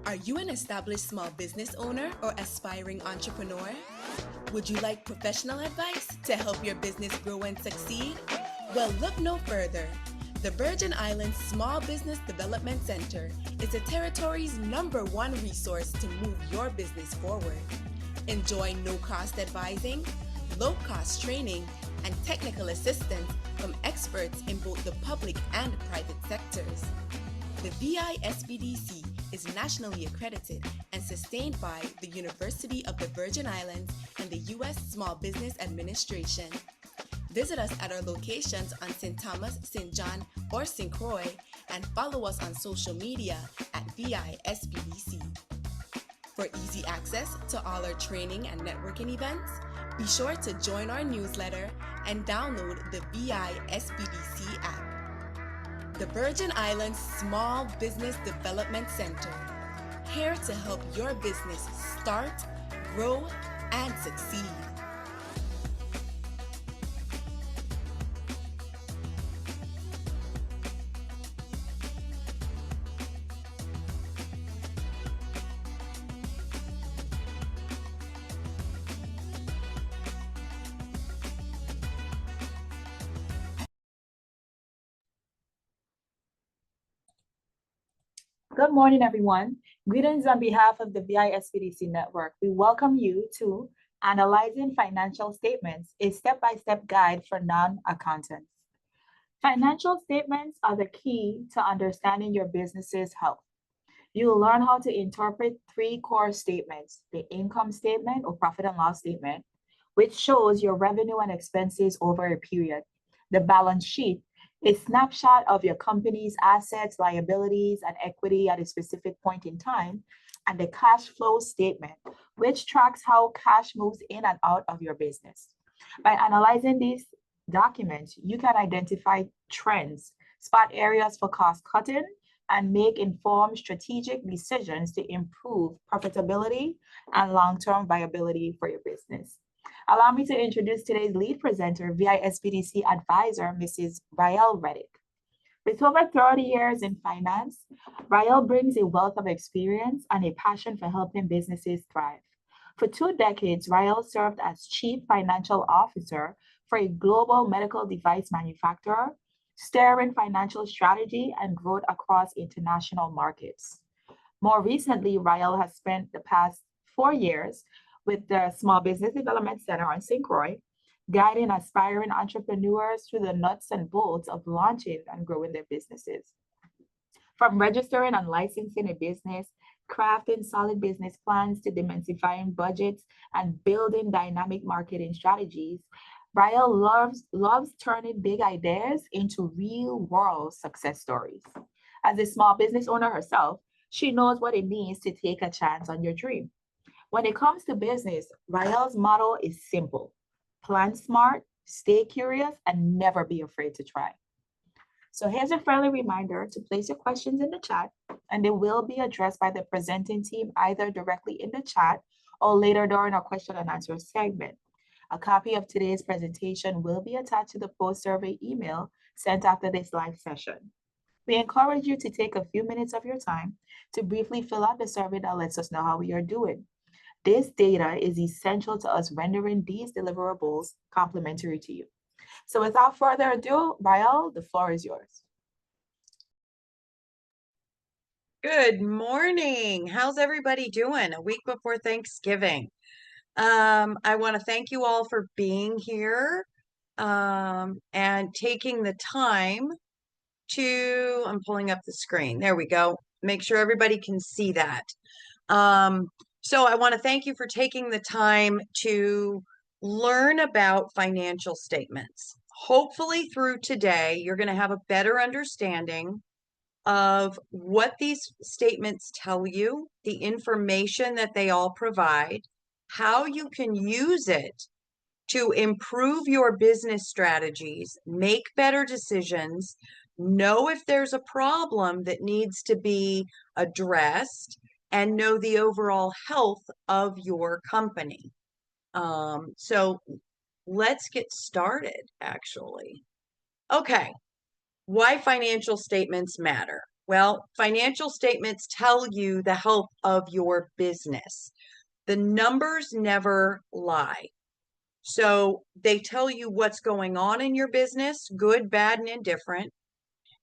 Are you an established small business owner or aspiring entrepreneur? Would you like professional advice to help your business grow and succeed? Well, look no further. The Virgin Islands Small Business Development Center is the territory's #1 resource to move your business forward. Enjoy no-cost advising, low-cost training, and technical assistance from experts in both the public and private sectors. The VISBDC is nationally accredited and sustained by the University of the Virgin Islands and the U.S. Small Business Administration. Visit us at our locations on St. Thomas, St. John, or St. Croix, and follow us on social media at VISBDC. For easy access to all our training and networking events, be sure to join our newsletter and download the VISBDC app. The Virgin Islands Small Business Development Center, here to help your business start, grow, and succeed. Good morning, everyone. Greetings on behalf of the VISPDC network. We welcome you to Analyzing Financial Statements, a step-by-step guide for non-accountants. Financial statements are the key to understanding your business's health. You will learn how to interpret 3 core statements: the income statement or profit and loss statement, which shows your revenue and expenses over a period; the balance sheet, a snapshot of your company's assets, liabilities, and equity at a specific point in time; and the cash flow statement, which tracks how cash moves in and out of your business. By analyzing these documents, you can identify trends, spot areas for cost cutting, and make informed strategic decisions to improve profitability and long-term viability for your business. Allow me to introduce today's lead presenter, VISPDC advisor, Mrs. Rael Reddick. With over 30 years in finance, Rael brings a wealth of experience and a passion for helping businesses thrive. For 2 decades, Rael served as Chief Financial Officer for a global medical device manufacturer, steering financial strategy and growth across international markets. More recently, Rael has spent the past 4 years with the Small Business Development Center on St. Croix, guiding aspiring entrepreneurs through the nuts and bolts of launching and growing their businesses. From registering and licensing a business, crafting solid business plans, to demystifying budgets and building dynamic marketing strategies, Rael loves turning big ideas into real-world success stories. As a small business owner herself, she knows what it means to take a chance on your dream. When it comes to business, Rael's motto is simple: plan smart, stay curious, and never be afraid to try. So here's a friendly reminder to place your questions in the chat, and they will be addressed by the presenting team either directly in the chat or later during our question and answer segment. A copy of today's presentation will be attached to the post-survey email sent after this live session. We encourage you to take a few minutes of your time to briefly fill out the survey that lets us know how we are doing. This data is essential to us rendering these deliverables complimentary to you. So without further ado, Rael, the floor is yours. Good morning. How's everybody doing a week before Thanksgiving? I want to thank you all for being here and taking the time to, I'm pulling up the screen. There we go. Make sure everybody can see that. So I want to thank you for taking the time to learn about financial statements. Hopefully through today, you're going to have a better understanding of what these statements tell you, the information that they all provide, how you can use it to improve your business strategies, make better decisions, know if there's a problem that needs to be addressed, and know the overall health of your company. So let's get started, actually. Okay, why financial statements matter. Well, financial statements tell you the health of your business. The numbers never lie. So they tell you what's going on in your business, good, bad, and indifferent.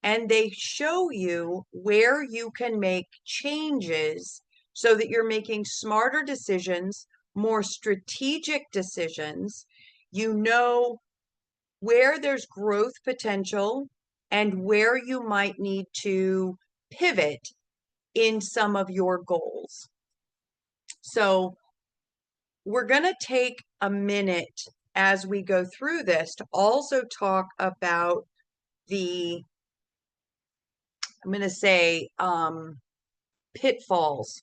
And they show you where you can make changes so that you're making smarter decisions, more strategic decisions. You know where there's growth potential and where you might need to pivot in some of your goals. So we're going to take a minute as we go through this to also talk about the, I'm going to say, pitfalls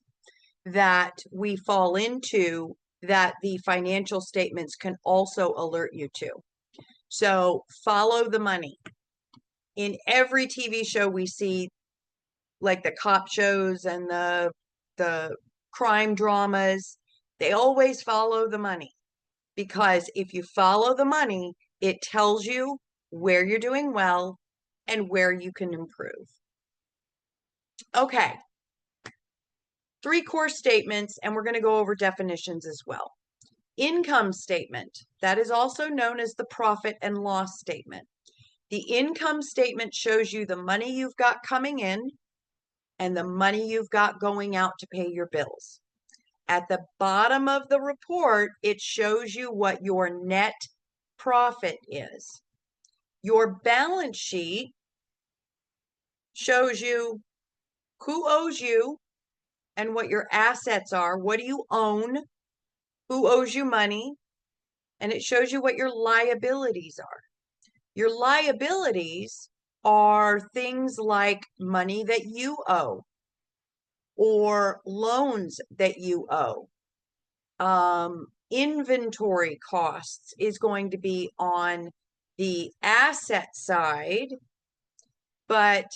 that we fall into that the financial statements can also alert you to. So follow the money. In every TV show we see, like the cop shows and the crime dramas, they always follow the money, because if you follow the money, it tells you where you're doing well and where you can improve. Okay. 3 core statements, and we're going to go over definitions as well. Income statement, that is also known as the profit and loss statement. The income statement shows you the money you've got coming in and the money you've got going out to pay your bills. At the bottom of the report, it shows you what your net profit is. Your balance sheet shows you who owes you and what your assets are. What do you own? Who owes you money? And it shows you what your liabilities are. Your liabilities are things like money that you owe or loans that you owe. Inventory costs is going to be on the asset side, but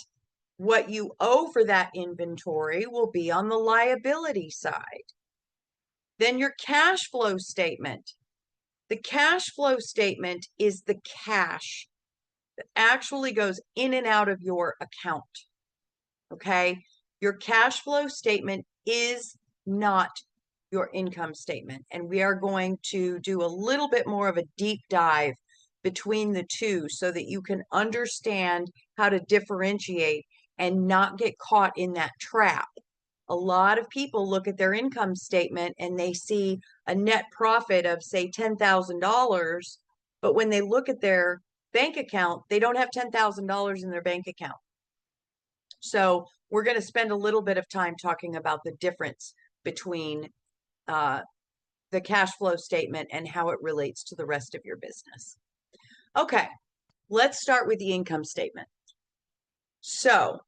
what you owe for that inventory will be on the liability side. Then your cash flow statement. The cash flow statement is the cash that actually goes in and out of your account. Okay? Your cash flow statement is not your income statement. And we are going to do a little bit more of a deep dive between the two so that you can understand how to differentiate and not get caught in that trap. A lot of people look at their income statement and they see a net profit of, say, $10,000, but when they look at their bank account, they don't have $10,000 in their bank account. So we're going to spend a little bit of time talking about the difference between the cash flow statement and how it relates to the rest of your business. Okay, let's start with the income statement. So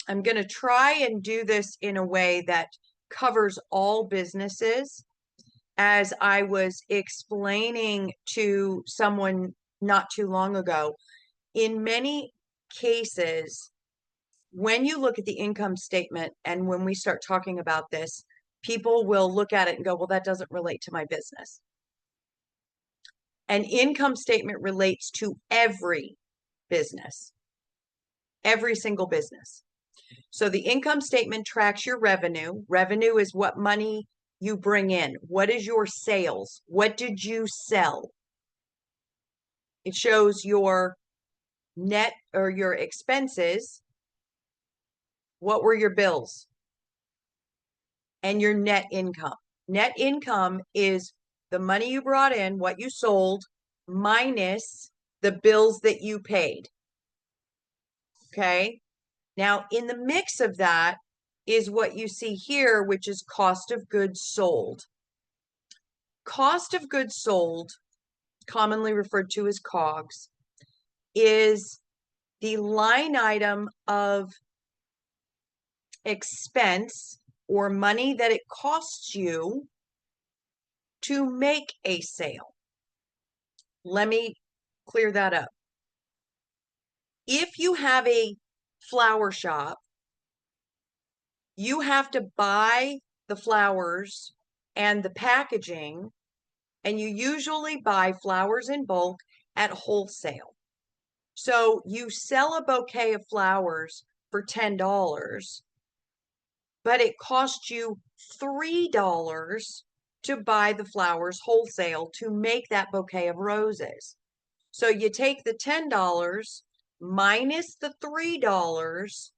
I'm going to try and do this in a way that covers all businesses. As I was explaining to someone not too long ago, in many cases, when you look at the income statement and when we start talking about this, people will look at it and go, well, that doesn't relate to my business. An income statement relates to every business, every single business. So the income statement tracks your revenue. Revenue is what money you bring in. What is your sales? What did you sell? It shows your net or your expenses. What were your bills? And your net income. Net income is the money you brought in, what you sold, minus the bills that you paid. Okay. Now, in the mix of that is what you see here, which is cost of goods sold. Cost of goods sold, commonly referred to as COGS, is the line item of expense or money that it costs you to make a sale. Let me clear that up. If you have a flower shop, you have to buy the flowers and the packaging, and you usually buy flowers in bulk at wholesale. So you sell a bouquet of flowers for $10, but it costs you $3 to buy the flowers wholesale to make that bouquet of roses. So you take the $10 minus the $3,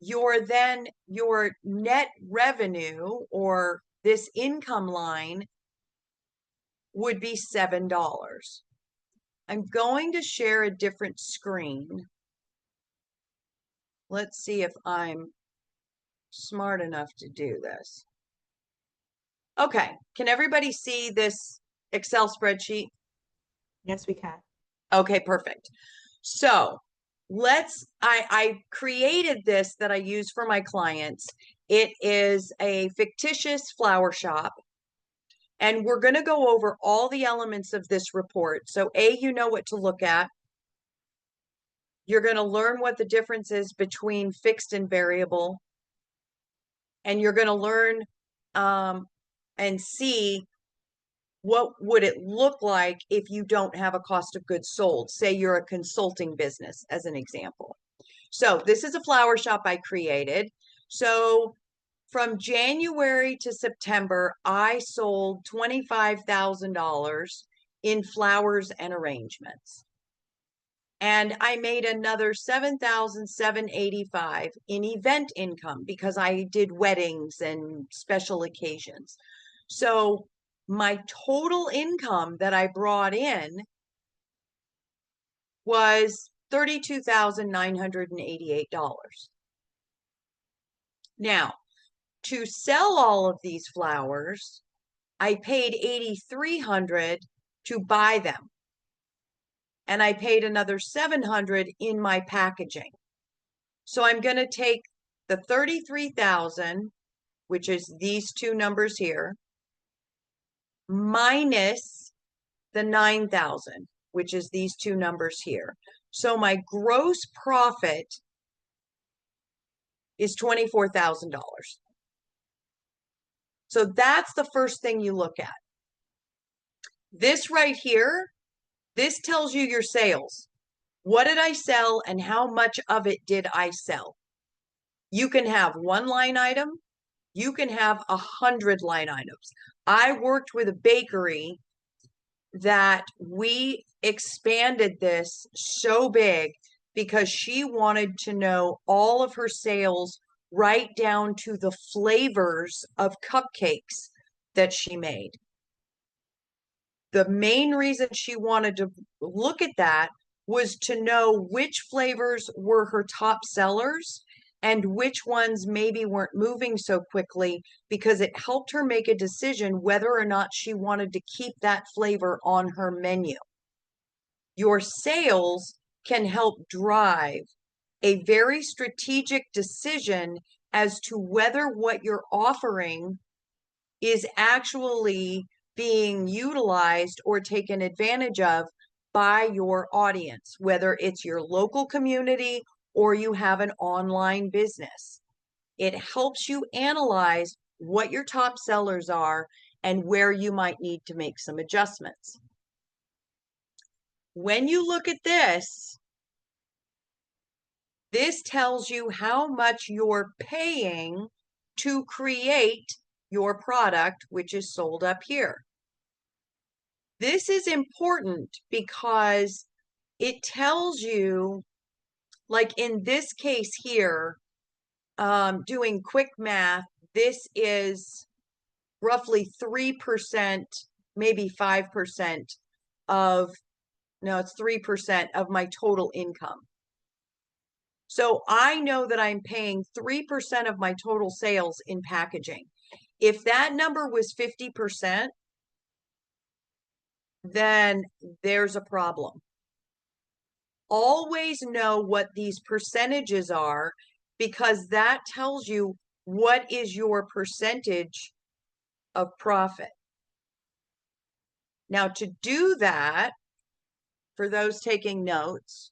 your net revenue or this income line would be $7. I'm going to share a different screen. Let's see if I'm smart enough to do this. Okay, can everybody see this Excel spreadsheet? Yes, we can. Okay, perfect. So I created this that I use for my clients. It is a fictitious flower shop. And we're going to go over all the elements of this report. So you know what to look at. You're going to learn what the difference is between fixed and variable. And you're going to learn and see what would it look like if you don't have a cost of goods sold. Say you're a consulting business, as an example. So this is a flower shop I created. So from January to September, I sold $25,000 in flowers and arrangements. And I made another $7,785 in event income because I did weddings and special occasions. So my total income that I brought in was $32,988. Now, to sell all of these flowers, I paid $8,300 to buy them. And I paid another $700 in my packaging. So I'm going to take the 33,000, which is these two numbers here, minus the 9,000, which is these two numbers here. So my gross profit is $24,000. So that's the first thing you look at. This right here, this tells you your sales. What did I sell and how much of it did I sell? You can have one line item. You can have 100 line items. I worked with a bakery that we expanded this so big because she wanted to know all of her sales right down to the flavors of cupcakes that she made. The main reason she wanted to look at that was to know which flavors were her top sellers and which ones maybe weren't moving so quickly, because it helped her make a decision whether or not she wanted to keep that flavor on her menu. Your sales can help drive a very strategic decision as to whether what you're offering is actually being utilized or taken advantage of by your audience, whether it's your local community or you have an online business. It helps you analyze what your top sellers are and where you might need to make some adjustments. When you look at this, this tells you how much you're paying to create your product, which is sold up here. This is important because it tells you, like in this case here, doing quick math, this is roughly 3%, maybe 5% of, no, it's 3% of my total income. So I know that I'm paying 3% of my total sales in packaging. If that number was 50%, then there's a problem. Always know what these percentages are, because that tells you what is your percentage of profit. Now, to do that, for those taking notes,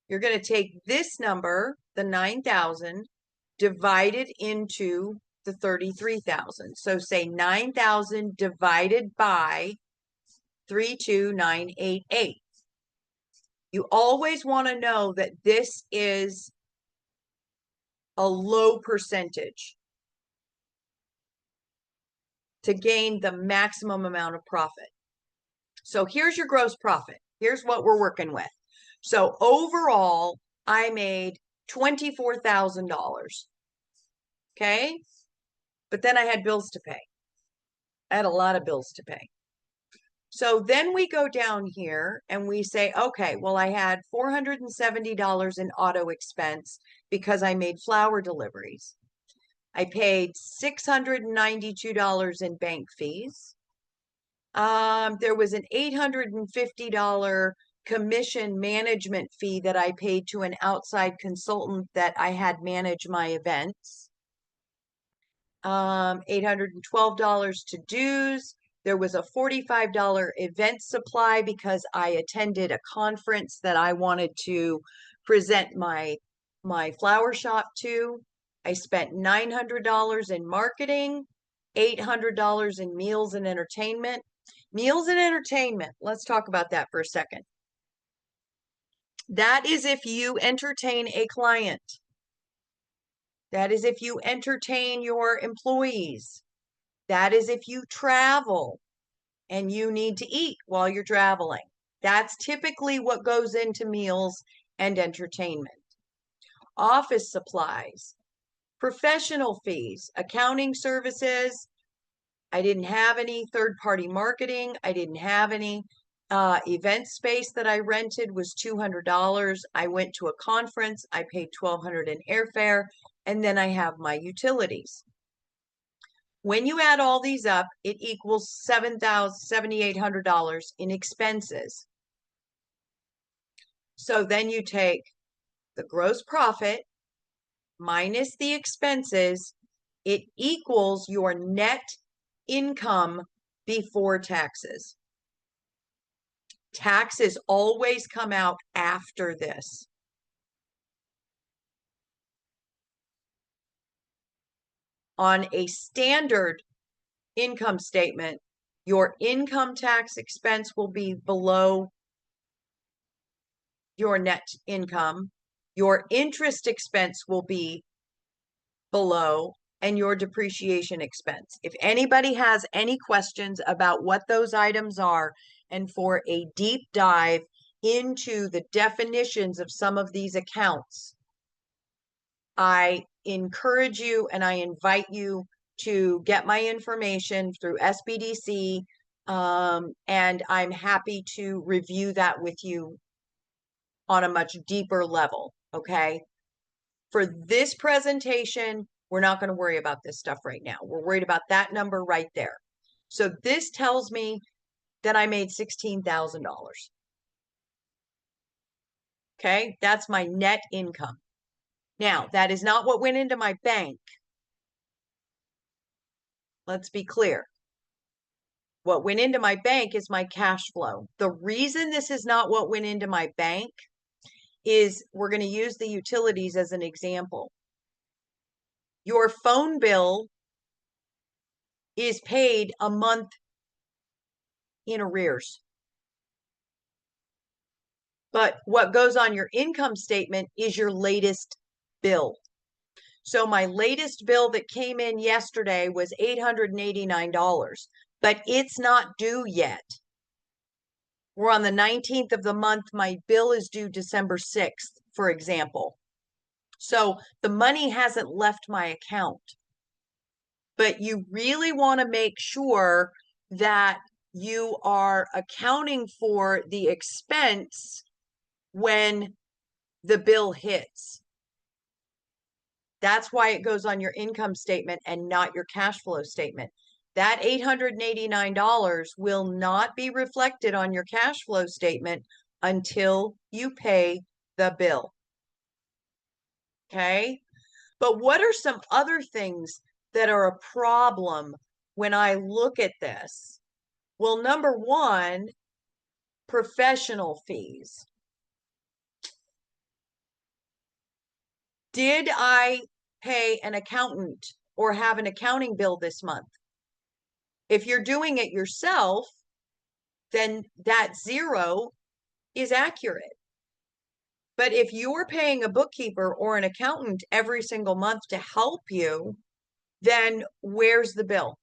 you're going to take this number, the 9,000, divided into the 33,000. So say 9,000 divided by 32988. You always want to know that this is a low percentage to gain the maximum amount of profit. So here's your gross profit. Here's what we're working with. So overall, I made $24,000. Okay. But then I had bills to pay. I had a lot of bills to pay. So then we go down here and we say, okay, well, I had $470 in auto expense because I made flower deliveries. I paid $692 in bank fees. There was an $850 commission management fee that I paid to an outside consultant that I had manage my events. $812 to dues. There was a $45 event supply because I attended a conference that I wanted to present my flower shop to. I spent $900 in marketing, $800 in meals and entertainment. Meals and entertainment, let's talk about that for a second. That is if you entertain a client. That is if you entertain your employees. That is if you travel and you need to eat while you're traveling. That's typically what goes into meals and entertainment. Office supplies, professional fees, accounting services. I didn't have any third-party marketing. I didn't have any event space that I rented was $200. I went to a conference. I paid $1,200 in airfare. And then I have my utilities. When you add all these up, it equals $7,800 in expenses. So then you take the gross profit minus the expenses, it equals your net income before taxes. Taxes always come out after this. On a standard income statement, your income tax expense will be below your net income. Your interest expense will be below, and your depreciation expense. If anybody has any questions about what those items are, and for a deep dive into the definitions of some of these accounts, I encourage you and I invite you to get my information through SBDC, and I'm happy to review that with you on a much deeper level, okay? For this presentation, we're not going to worry about this stuff right now. We're worried about that number right there. So this tells me that I made $16,000. Okay, that's my net income. Now, that is not what went into my bank. Let's be clear. What went into my bank is my cash flow. The reason this is not what went into my bank is we're going to use the utilities as an example. Your phone bill is paid a month in arrears. But what goes on your income statement is your latest bill. So my latest bill that came in yesterday was $889, but it's not due yet. We're on the 19th of the month. My bill is due December 6th, for example. So the money hasn't left my account. But you really want to make sure that you are accounting for the expense when the bill hits. That's why it goes on your income statement and not your cash flow statement. That $889 will not be reflected on your cash flow statement until you pay the bill. Okay? But what are some other things that are a problem when I look at this? Well, number one, professional fees. Did I pay an accountant or have an accounting bill this month? If you're doing it yourself, then that zero is accurate. But if you're paying a bookkeeper or an accountant every single month to help you, then where's the bill?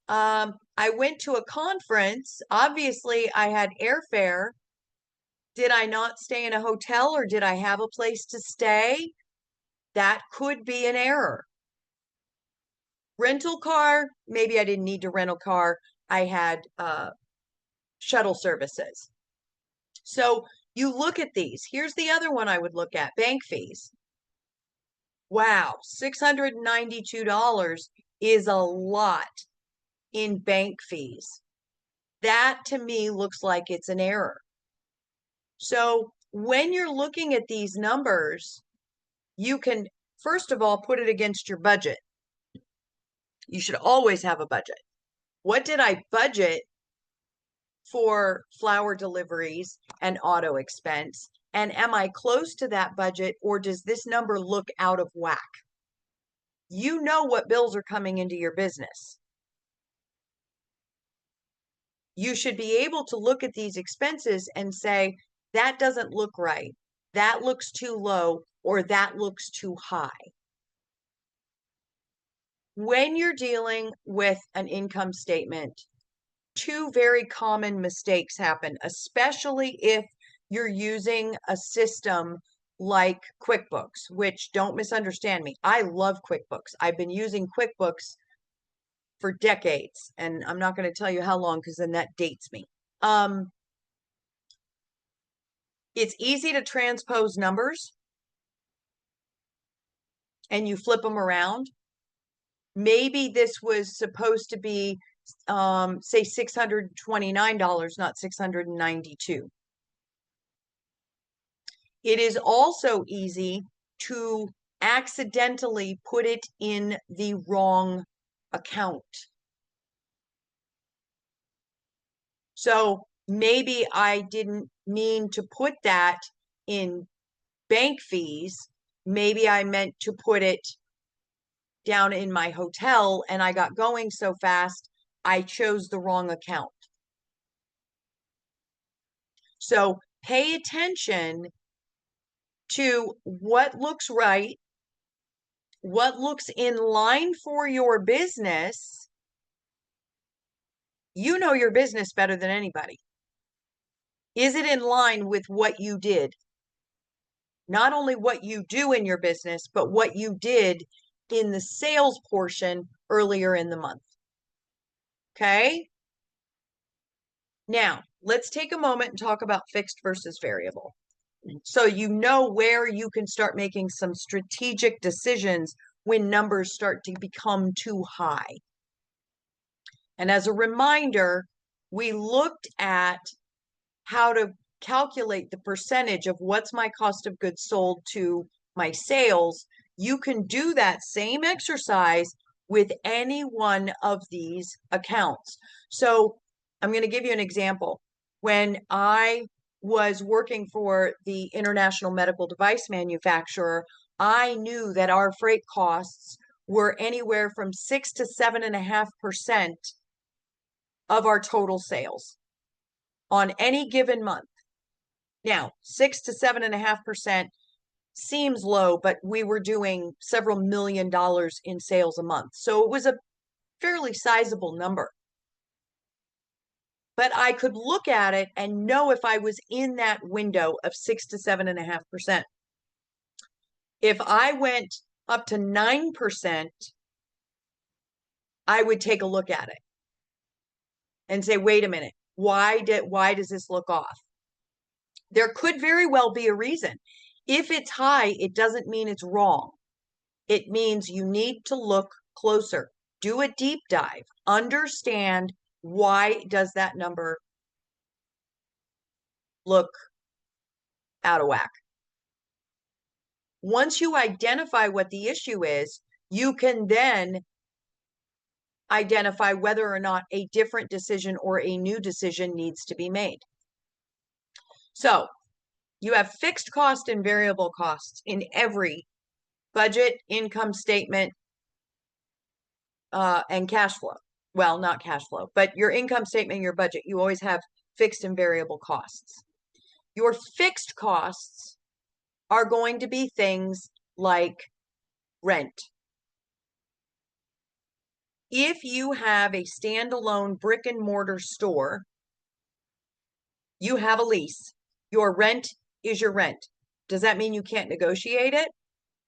I went to a conference. Obviously, I had airfare. Did I not stay in a hotel or did I have a place to stay? That could be an error. Rental car, maybe I didn't need to rent a car. I had shuttle services. So you look at these. Here's the other one I would look at, bank fees. Wow, $692 is a lot in bank fees. That to me looks like it's an error. So when you're looking at these numbers, you can, first of all, put it against your budget. You should always have a budget. What did I budget for flower deliveries and auto expense? And am I close to that budget, or does this number look out of whack? You know what bills are coming into your business. You should be able to look at these expenses and say, that doesn't look right. That looks too low, or that looks too high. When you're dealing with an income statement, two very common mistakes happen, especially if you're using a system like QuickBooks, which, don't misunderstand me, I love QuickBooks. I've been using QuickBooks for decades, and I'm not going to tell you how long because then that dates me. It's easy to transpose numbers and you flip them around. Maybe this was supposed to be, say, $629, not $692. It is also easy to accidentally put it in the wrong account. So maybe I didn't mean to put that in bank fees. Maybe I meant to put it down in my hotel, and I got going so fast, I chose the wrong account. So pay attention to what looks right, what looks in line for your business. You know your business better than anybody. Is it in line with what you did? Not only what you do in your business, but what you did in the sales portion earlier in the month. Okay? Now, let's take a moment and talk about fixed versus variable. So you know where you can start making some strategic decisions when numbers start to become too high. And as a reminder, we looked at how to calculate the percentage of what's my cost of goods sold to my sales. You can do that same exercise with any one of these accounts. So I'm going to give you an example. When I was working for the international medical device manufacturer, I knew that our freight costs were anywhere from 6 to 7.5% of our total sales on any given month. Now, 6 to 7.5% seems low, but we were doing several $1 million in sales a month. So it was a fairly sizable number. But I could look at it and know if I was in that window of 6 to 7.5%. If I went up to 9%, I would take a look at it and say, wait a minute, why does this look off? There could very well be a reason. If it's high, it doesn't mean it's wrong. It means you need to look closer. Do a deep dive. Understand why does that number look out of whack. Once you identify what the issue is, you can then identify whether or not a different decision or a new decision needs to be made. So you have fixed cost and variable costs in every budget, income statement, and cash flow. Well, not cash flow, but your income statement, your budget, you always have fixed and variable costs. Your fixed costs are going to be things like rent. If you have a standalone brick and mortar store, you have a lease. Your rent is your rent. Does that mean you can't negotiate it?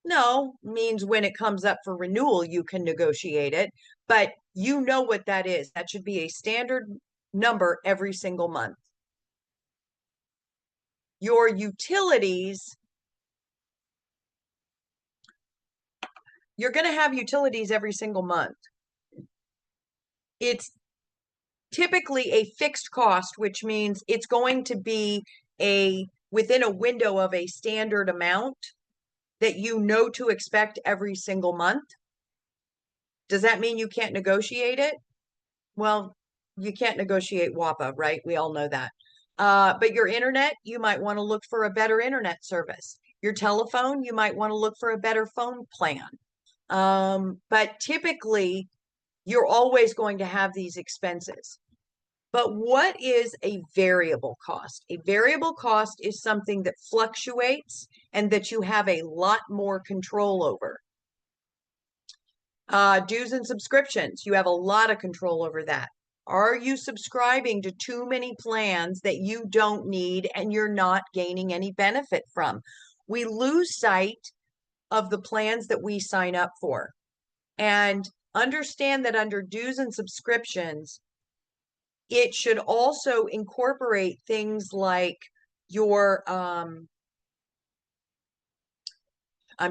No, means when it comes up for renewal, you can negotiate it, but you know what that is. That should be a standard number every single month. Your utilities, you're going to have utilities every single month. It's typically a fixed cost, which means it's going to be within a window of a standard amount that you know to expect every single month. Does that mean you can't negotiate it? Well, you can't negotiate WAPA, right? We all know that. But your internet, you might want to look for a better internet service. Your telephone, you might want to look for a better phone plan. But typically, you're always going to have these expenses. But what is a variable cost? A variable cost is something that fluctuates and that you have a lot more control over. Dues and subscriptions, you have a lot of control over that. Are you subscribing to too many plans that you don't need and you're not gaining any benefit from? We lose sight of the plans that we sign up for. And understand that under dues and subscriptions, it should also incorporate things like your, I'm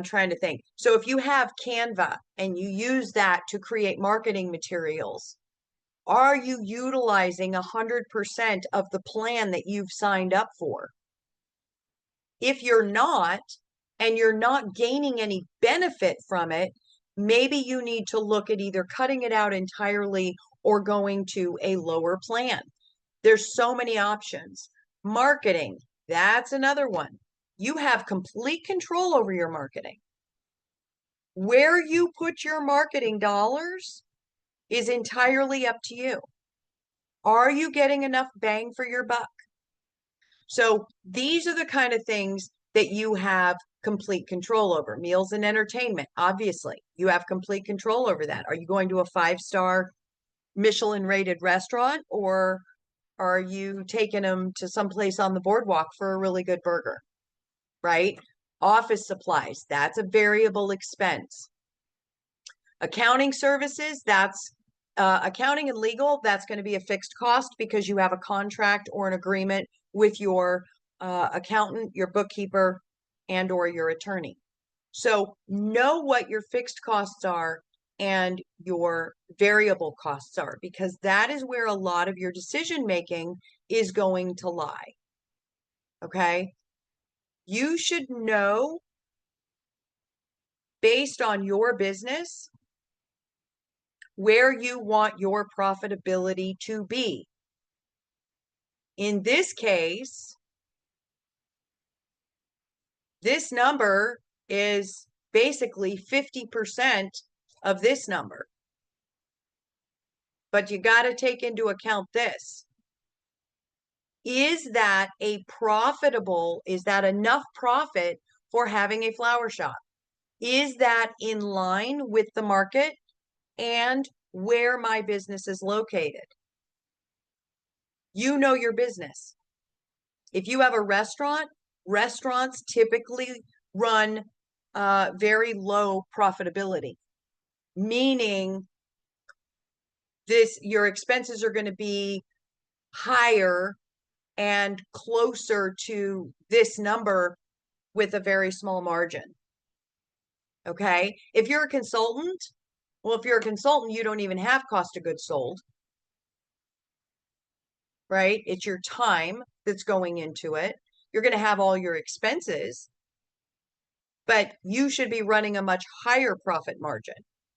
trying to think. So if you have Canva and you use that to create marketing materials, are you utilizing 100% of the plan that you've signed up for? If you're not, and you're not gaining any benefit from it, maybe you need to look at either cutting it out entirely or going to a lower plan. There's so many options. Marketing, that's another one. You have complete control over your marketing. Where you put your marketing dollars is entirely up to you. Are you getting enough bang for your buck? So these are the kind of things that you have complete control over. Meals and entertainment, obviously, you have complete control over that. Are you going to a 5-star Michelin rated restaurant, or are you taking them to someplace on the boardwalk for a really good burger, right? Office supplies, that's a variable expense. Accounting services, that's accounting and legal, that's going to be a fixed cost because you have a contract or an agreement with your accountant, your bookkeeper, and or your attorney. So know what your fixed costs are and your variable costs are, because that is where a lot of your decision making is going to lie. Okay? You should know, based on your business, where you want your profitability to be. In this case, this number is basically 50% of this number. But you got to take into account this. Is that enough profit for having a flower shop? Is that in line with the market and where my business is located? You know your business. If you have a restaurant, restaurants typically run very low profitability, meaning your expenses are going to be higher and closer to this number with a very small margin. Okay. If you're a consultant, you don't even have cost of goods sold, right? It's your time that's going into it. You're going to have all your expenses, but you should be running a much higher profit margin,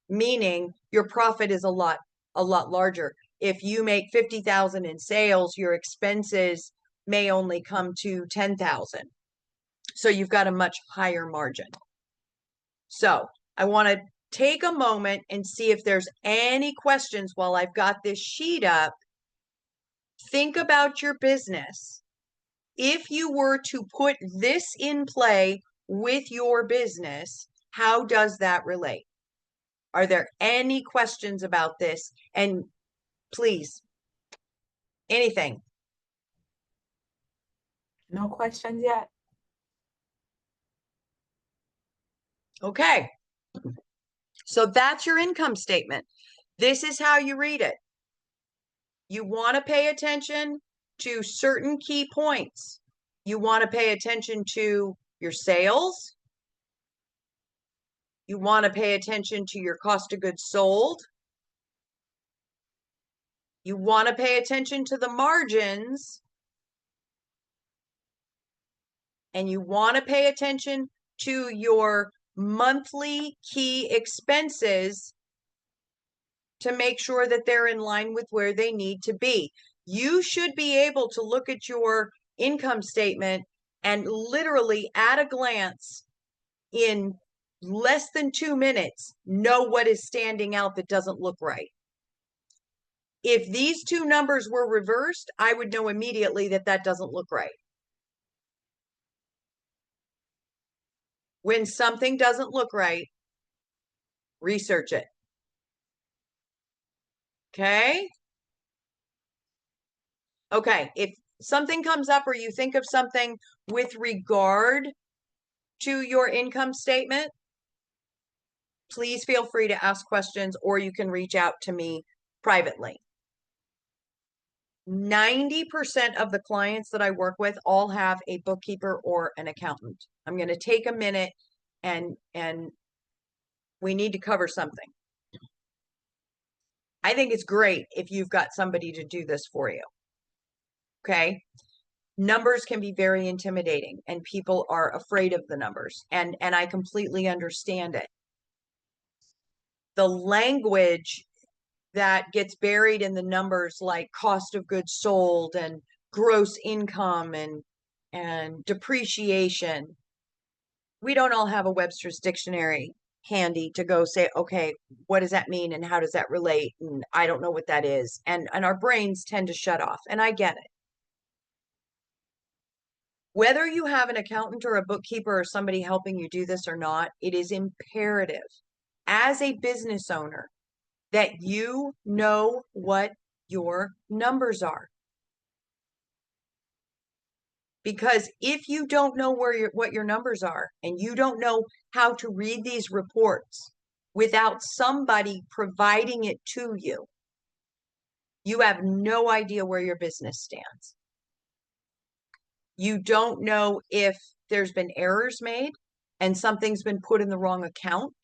meaning your profit is a lot larger. If you make 50,000 in sales, your expenses may only come to 10,000. So you've got a much higher margin. So I want to take a moment and see if there's any questions while I've got this sheet up. Think about your business. if you were to put this in play with your business, how does that relate? Are there any questions about this? And please, anything. No questions yet? Okay. So that's your income statement. This is how you read it. You want to pay attention to certain key points. You want to pay attention to your sales. You want to pay attention to your cost of goods sold. You want to pay attention to the margins. And you want to pay attention to your monthly key expenses to make sure that they're in line with where they need to be. You should be able to look at your income statement and literally at a glance in less than 2 minutes know what is standing out that doesn't look right. If these two numbers were reversed, I would know immediately that that doesn't look right. When something doesn't look right, research it. Okay? Okay, if something comes up or you think of something with regard to your income statement, please feel free to ask questions or you can reach out to me privately. 90% of the clients that I work with all have a bookkeeper or an accountant. I'm going to take a minute and we need to cover something. I think it's great if you've got somebody to do this for you. Okay? Numbers can be very intimidating and people are afraid of the numbers, and I completely understand it. The language that gets buried in the numbers, like cost of goods sold and gross income and depreciation, we don't all have a Webster's dictionary handy to go say, okay, what does that mean and how does that relate? And I don't know what that is. And our brains tend to shut off, and I get it. Whether you have an accountant or a bookkeeper or somebody helping you do this or not, it is imperative as a business owner that you know what your numbers are. Because if you don't know what your numbers are and you don't know how to read these reports without somebody providing it to you, you have no idea where your business stands. You don't know if there's been errors made and something's been put in the wrong account.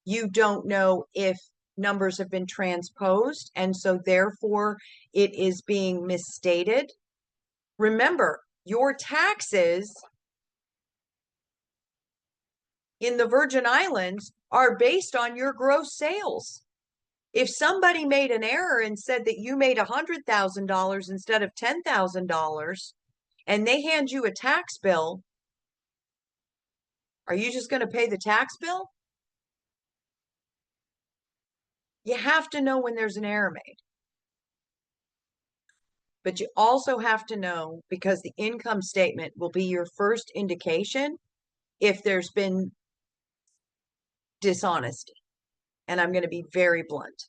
You don't know if numbers have been transposed and so therefore it is being misstated. Remember, your taxes in the Virgin Islands are based on your gross sales. If somebody made an error and said that you made $100,000 instead of $10,000 and they hand you a tax bill, are you just going to pay the tax bill? You have to know when there's an error made. But you also have to know, because the income statement will be your first indication if there's been dishonesty. And I'm going to be very blunt.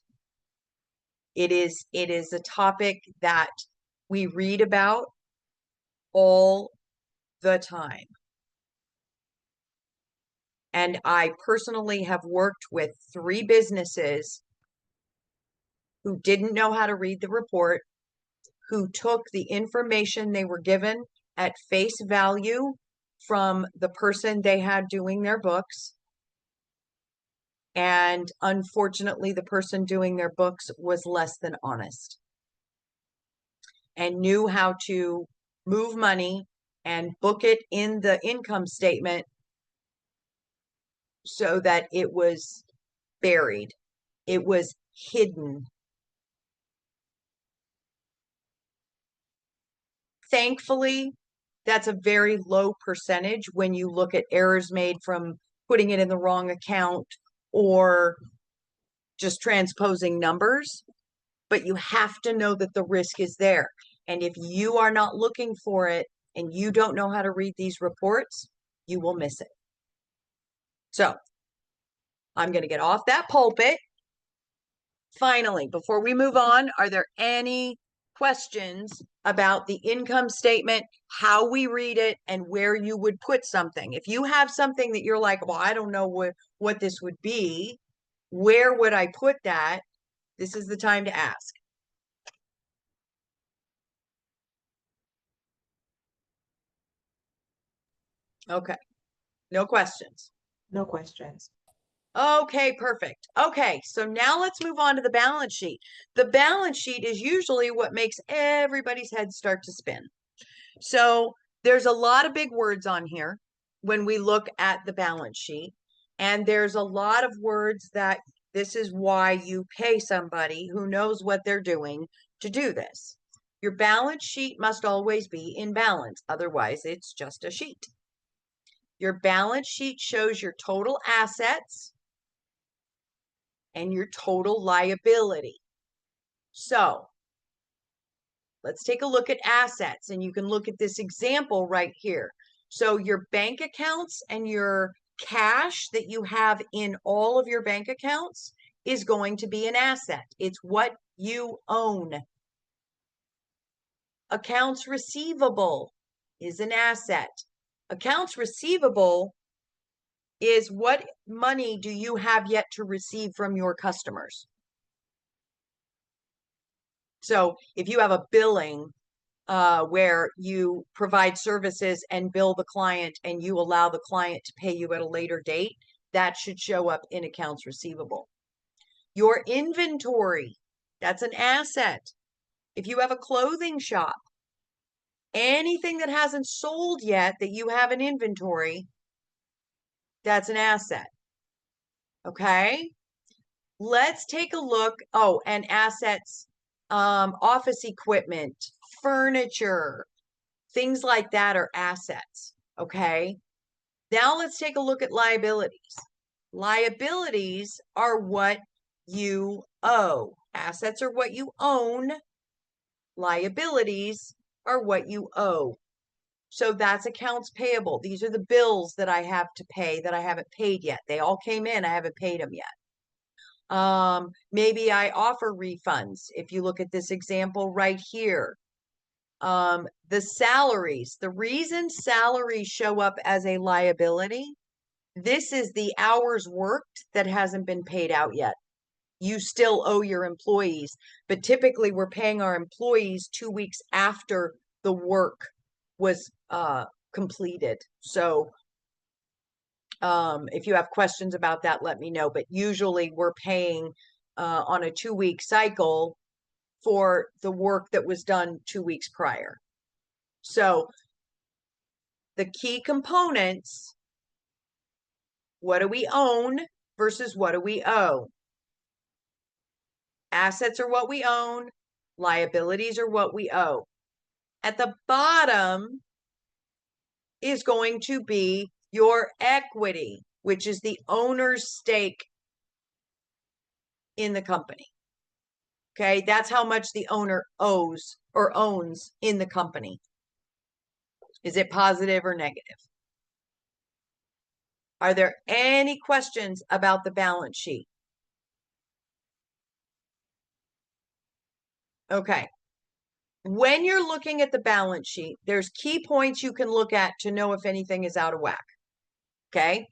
It is a topic that we read about all the time. And I personally have worked with 3 businesses who didn't know how to read the report, who took the information they were given at face value from the person they had doing their books. And unfortunately, the person doing their books was less than honest and knew how to move money and book it in the income statement so that it was buried. It was hidden. Thankfully, that's a very low percentage when you look at errors made from putting it in the wrong account or just transposing numbers. But you have to know that the risk is there. And if you are not looking for it and you don't know how to read these reports, you will miss it. So I'm going to get off that pulpit. Finally, before we move on, are there any questions about the income statement, how we read it, and where you would put something? If you have something that you're like, well, I don't know what this would be, where would I put that? This is the time to ask. Okay, no questions. No questions. Okay, perfect. Okay, so now let's move on to the balance sheet. The balance sheet is usually what makes everybody's head start to spin. So there's a lot of big words on here when we look at the balance sheet. And there's a lot of words that this is why you pay somebody who knows what they're doing to do this. Your balance sheet must always be in balance. Otherwise, it's just a sheet. Your balance sheet shows your total assets and your total liability. So let's take a look at assets, and you can look at this example right here. So your bank accounts and your cash that you have in all of your bank accounts is going to be an asset. It's what you own. Accounts receivable is an asset. Accounts receivable is what money do you have yet to receive from your customers? So if you have a billing where you provide services and bill the client and you allow the client to pay you at a later date, that should show up in accounts receivable. Your inventory, that's an asset. If you have a clothing shop, anything that hasn't sold yet that you have in inventory, that's an asset. Okay? Let's take a look. Oh, and assets, office equipment, furniture, things like that are assets. Okay. Now let's take a look at liabilities. Liabilities are what you owe. Assets are what you own. Liabilities are what you owe. So that's accounts payable. These are the bills that I have to pay that I haven't paid yet. They all came in. I haven't paid them yet. Maybe I offer refunds. If you look at this example right here, the salaries, the reason salaries show up as a liability, this is the hours worked that hasn't been paid out yet. You still owe your employees, but typically we're paying our employees 2 weeks after the work was completed. So if you have questions about that, let me know. But usually we're paying on a 2-week cycle for the work that was done 2 weeks prior. So the key components, what do we own versus what do we owe? Assets are what we own. Liabilities are what we owe. At the bottom is going to be your equity, which is the owner's stake in the company. Okay, that's how much the owner owes or owns in the company. Is it positive or negative? Are there any questions about the balance sheet? Okay. When you're looking at the balance sheet, there's key points you can look at to know if anything is out of whack. Okay.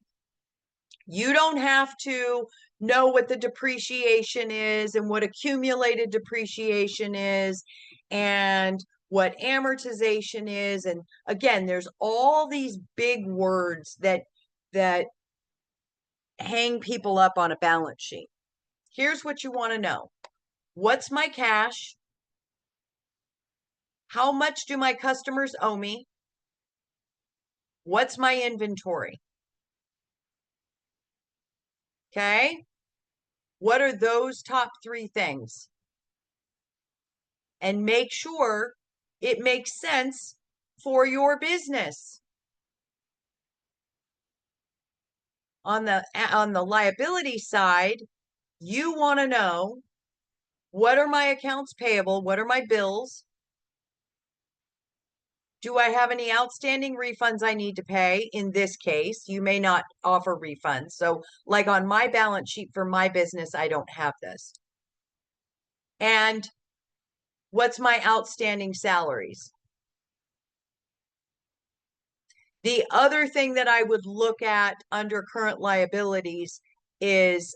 You don't have to know what the depreciation is and what accumulated depreciation is and what amortization is. And again, there's all these big words that hang people up on a balance sheet. Here's what you want to know. What's my cash? How much do my customers owe me? What's my inventory? Okay. What are those top 3 things? And make sure it makes sense for your business. On the liability side, you want to know, what are my accounts payable? What are my bills? Do I have any outstanding refunds I need to pay? In this case, you may not offer refunds. So like on my balance sheet for my business, I don't have this. And what's my outstanding salaries? The other thing that I would look at under current liabilities is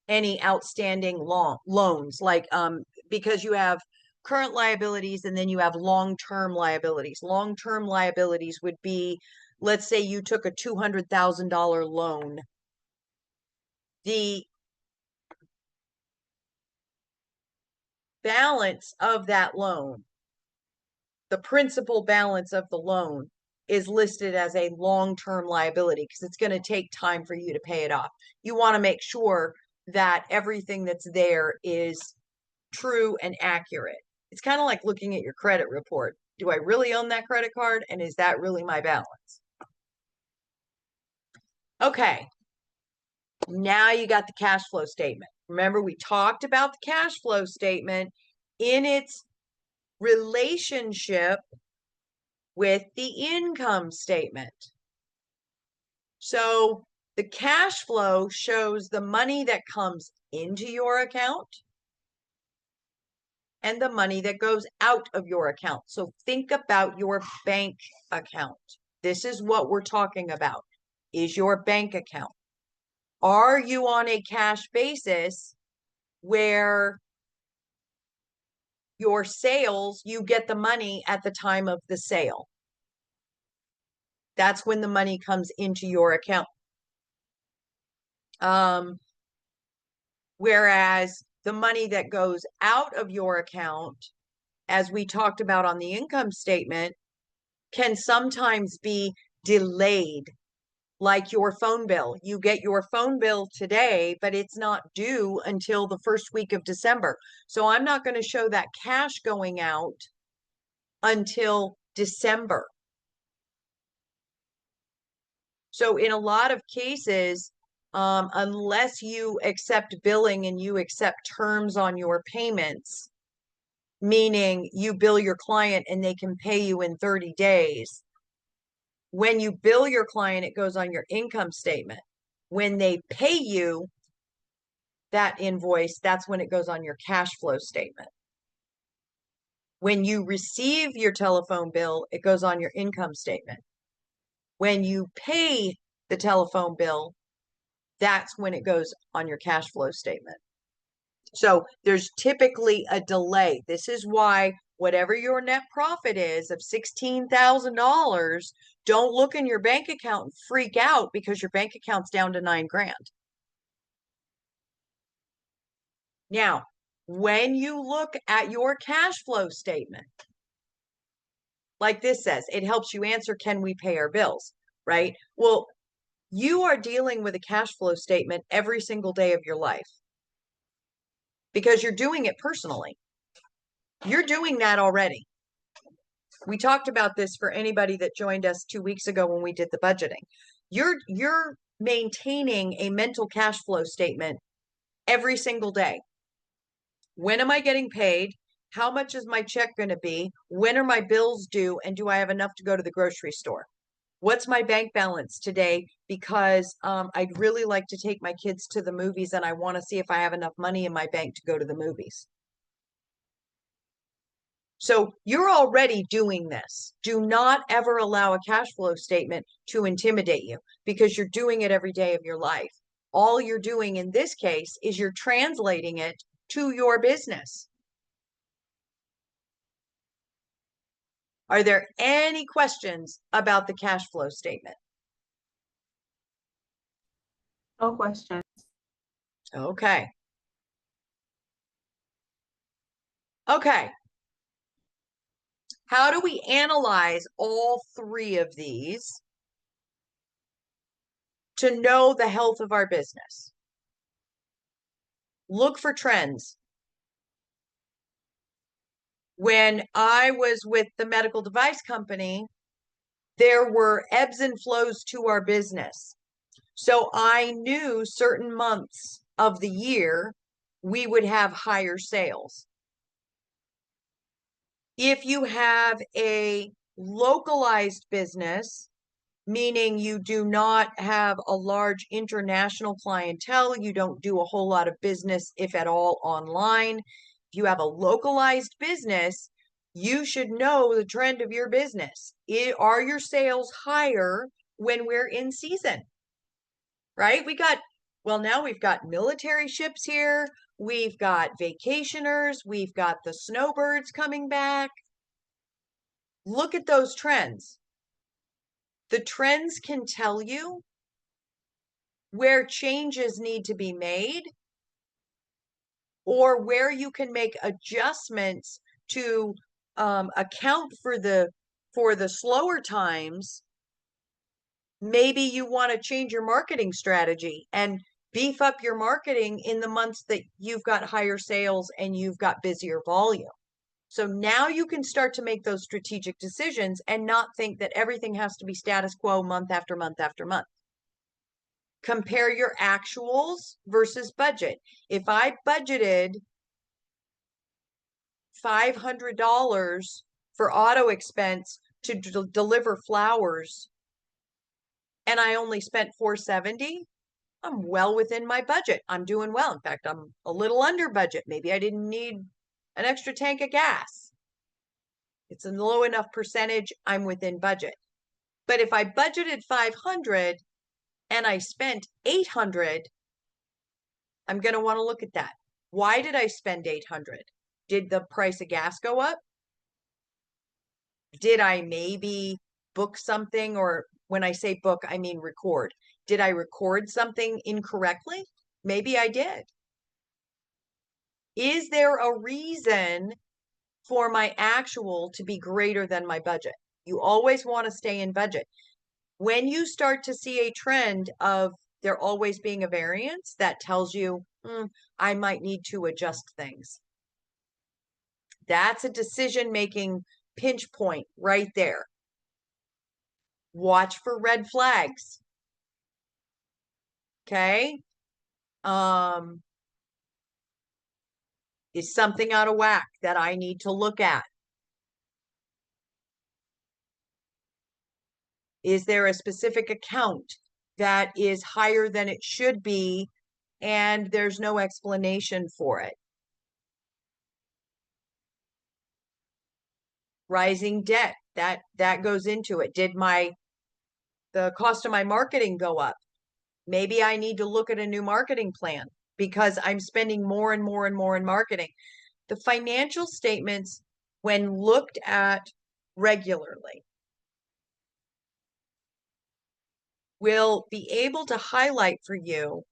any outstanding loans, like because you have current liabilities and then you have long-term liabilities. Long-term liabilities would be, let's say you took a $200,000 loan. The balance of that loan, the principal balance of the loan, is listed as a long-term liability because it's going to take time for you to pay it off. You want to make sure that everything that's there is true and accurate. It's kind of like looking at your credit report. Do I really own that credit card? And is that really my balance? Okay. Now you got the cash flow statement. Remember, we talked about the cash flow statement in its relationship with the income statement. So the cash flow shows the money that comes into your account and the money that goes out of your account. So think about your bank account. This is what we're talking about, is your bank account. Are you on a cash basis where your sales, you get the money at the time of the sale? That's when the money comes into your account. Whereas the money that goes out of your account, as we talked about on the income statement, can sometimes be delayed, like your phone bill. You get your phone bill today, but it's not due until the first week of December. So I'm not going to show that cash going out until December. So in a lot of cases, unless you accept billing and you accept terms on your payments, meaning you bill your client and they can pay you in 30 days. When you bill your client, it goes on your income statement. When they pay you that invoice, that's when it goes on your cash flow statement. When you receive your telephone bill, it goes on your income statement. When you pay the telephone bill, that's when it goes on your cash flow statement. So there's typically a delay. This is why whatever your net profit is of $16,000, don't look in your bank account and freak out because your bank account's down to $9,000. Now, when you look at your cash flow statement, like this says, it helps you answer, can we pay our bills, right? Well, you are dealing with a cash flow statement every single day of your life because you're doing it personally. You're doing that already. We talked about this for anybody that joined us 2 weeks ago when we did the budgeting. You're maintaining a mental cash flow statement every single day. When am I getting paid? How much is my check going to be? When are my bills due? And do I have enough to go to the grocery store? What's my bank balance today? Because I'd really like to take my kids to the movies and I want to see if I have enough money in my bank to go to the movies. So you're already doing this. Do not ever allow a cash flow statement to intimidate you because you're doing it every day of your life. All you're doing in this case is you're translating it to your business. Are there any questions about the cash flow statement? No questions. Okay. Okay. How do we analyze all three of these to know the health of our business? Look for trends. When I was with the medical device company, there were ebbs and flows to our business. So I knew certain months of the year we would have higher sales. If you have a localized business, meaning you do not have a large international clientele. You don't do a whole lot of business, if at all, online. If you have a localized business, you should know the trend of your business. Are your sales higher when we're in season? Right? Now we've got military ships here. We've got vacationers. We've got the snowbirds coming back. Look at those trends. The trends can tell you where changes need to be made or where you can make adjustments to account for the slower times. Maybe you want to change your marketing strategy and beef up your marketing in the months that you've got higher sales and you've got busier volume. So now you can start to make those strategic decisions and not think that everything has to be status quo month after month after month. Compare your actuals versus budget. If I budgeted $500 for auto expense to deliver flowers and I only spent $470, I'm well within my budget. I'm doing well. In fact, I'm a little under budget. Maybe I didn't need an extra tank of gas. It's a low enough percentage, I'm within budget. But if I budgeted 500 and I spent 800, I'm going to want to look at that. Why did I spend 800? Did the price of gas go up? Did I maybe book something? Or when I say book, I mean record. Did I record something incorrectly? Maybe I did. Is there a reason for my actual to be greater than my budget? You always want to stay in budget. When you start to see a trend of there always being a variance, that tells you, I might need to adjust things. That's a decision-making pinch point right there. Watch for red flags. Okay? Is something out of whack that I need to look at? Is there a specific account that is higher than it should be and there's no explanation for it? Rising debt, that goes into it. Did the cost of my marketing go up? Maybe I need to look at a new marketing plan because I'm spending more and more and more in marketing. The financial statements, when looked at regularly, will be able to highlight for you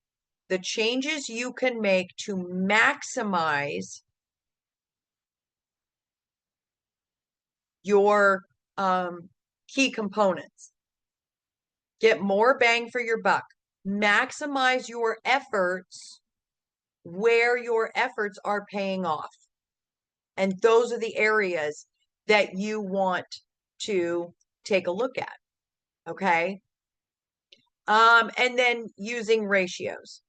the changes you can make to maximize your key components. Get more bang for your buck. Maximize your efforts where your efforts are paying off. And those are the areas that you want to take a look at. Okay. And then using ratios.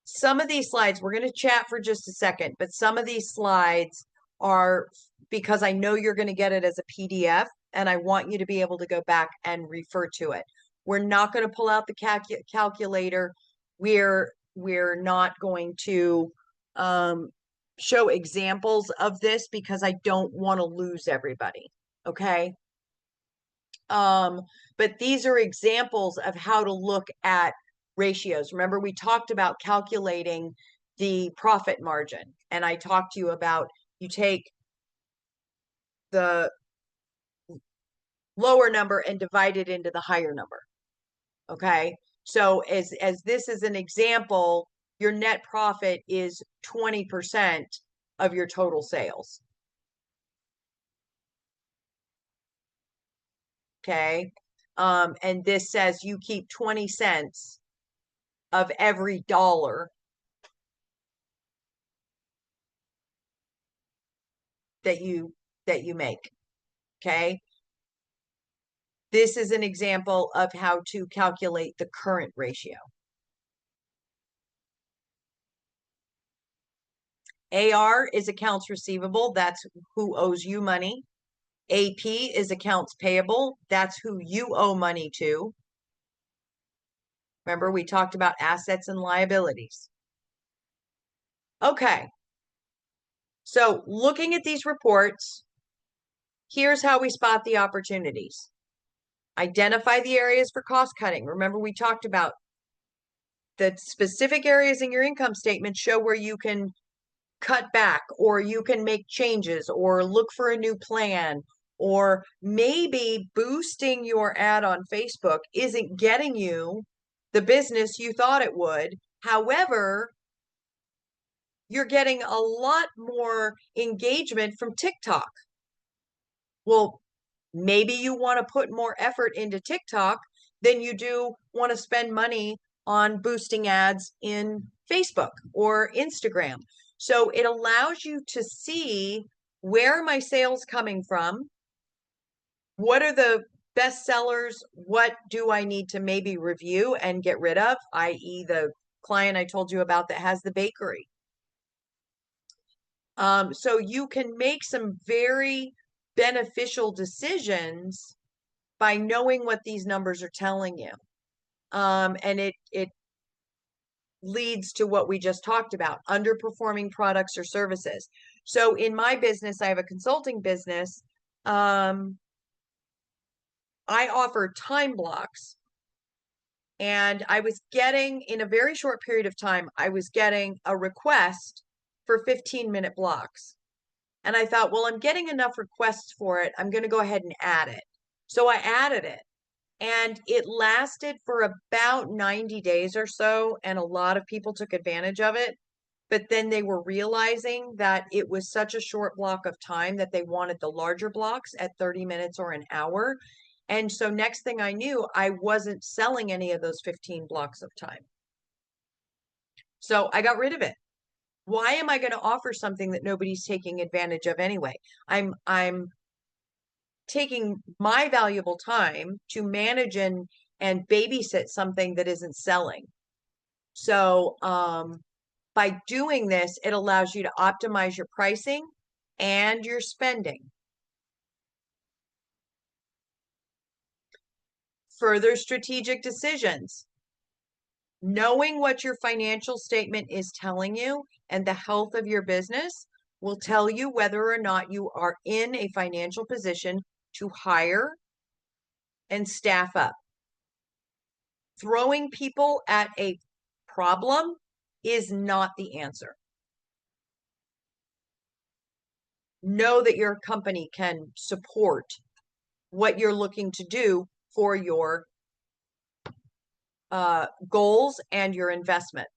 Some of these slides, we're going to chat for just a second, but some of these slides are because I know you're going to get it as a PDF and I want you to be able to go back and refer to it. We're not going to pull out the calculator. We're not going to show examples of this because I don't want to lose everybody. Okay. But these are examples of how to look at ratios. Remember, we talked about calculating the profit margin, and I talked to you about you take the lower number and divide it into the higher number. Okay, so as this is an example, your net profit is 20% of your total sales. Okay, and this says you keep 20 cents of every dollar that you make. Okay. This is an example of how to calculate the current ratio. AR is accounts receivable. That's who owes you money. AP is accounts payable. That's who you owe money to. Remember, we talked about assets and liabilities. Okay. So looking at these reports, here's how we spot the opportunities. Identify the areas for cost cutting. Remember, we talked about the specific areas in your income statement show where you can cut back or you can make changes or look for a new plan, or maybe boosting your ad on Facebook isn't getting you the business you thought it would. However, you're getting a lot more engagement from TikTok. Well, maybe you want to put more effort into TikTok than you do want to spend money on boosting ads in Facebook or Instagram. So it allows you to see, where are my sales coming from? What are the best sellers? What do I need to maybe review and get rid of, i.e. the client I told you about that has the bakery. So you can make some very beneficial decisions by knowing what these numbers are telling you. And it leads to what we just talked about, underperforming products or services. So in my business, I have a consulting business. I offer time blocks, and I was getting, in a very short period of time, I was getting a request for 15-minute blocks. And I thought, well, I'm getting enough requests for it, I'm going to go ahead and add it. So I added it, and it lasted for about 90 days or so. And a lot of people took advantage of it. But then they were realizing that it was such a short block of time that they wanted the larger blocks at 30 minutes or an hour. And so next thing I knew, I wasn't selling any of those 15 blocks of time. So I got rid of it. Why am I going to offer something that nobody's taking advantage of anyway? I'm taking my valuable time to manage and babysit something that isn't selling. So by doing this, it allows you to optimize your pricing and your spending. Further strategic decisions. Knowing what your financial statement is telling you and the health of your business will tell you whether or not you are in a financial position to hire and staff up. Throwing people at a problem is not the answer. Know that your company can support what you're looking to do for your goals and your investment.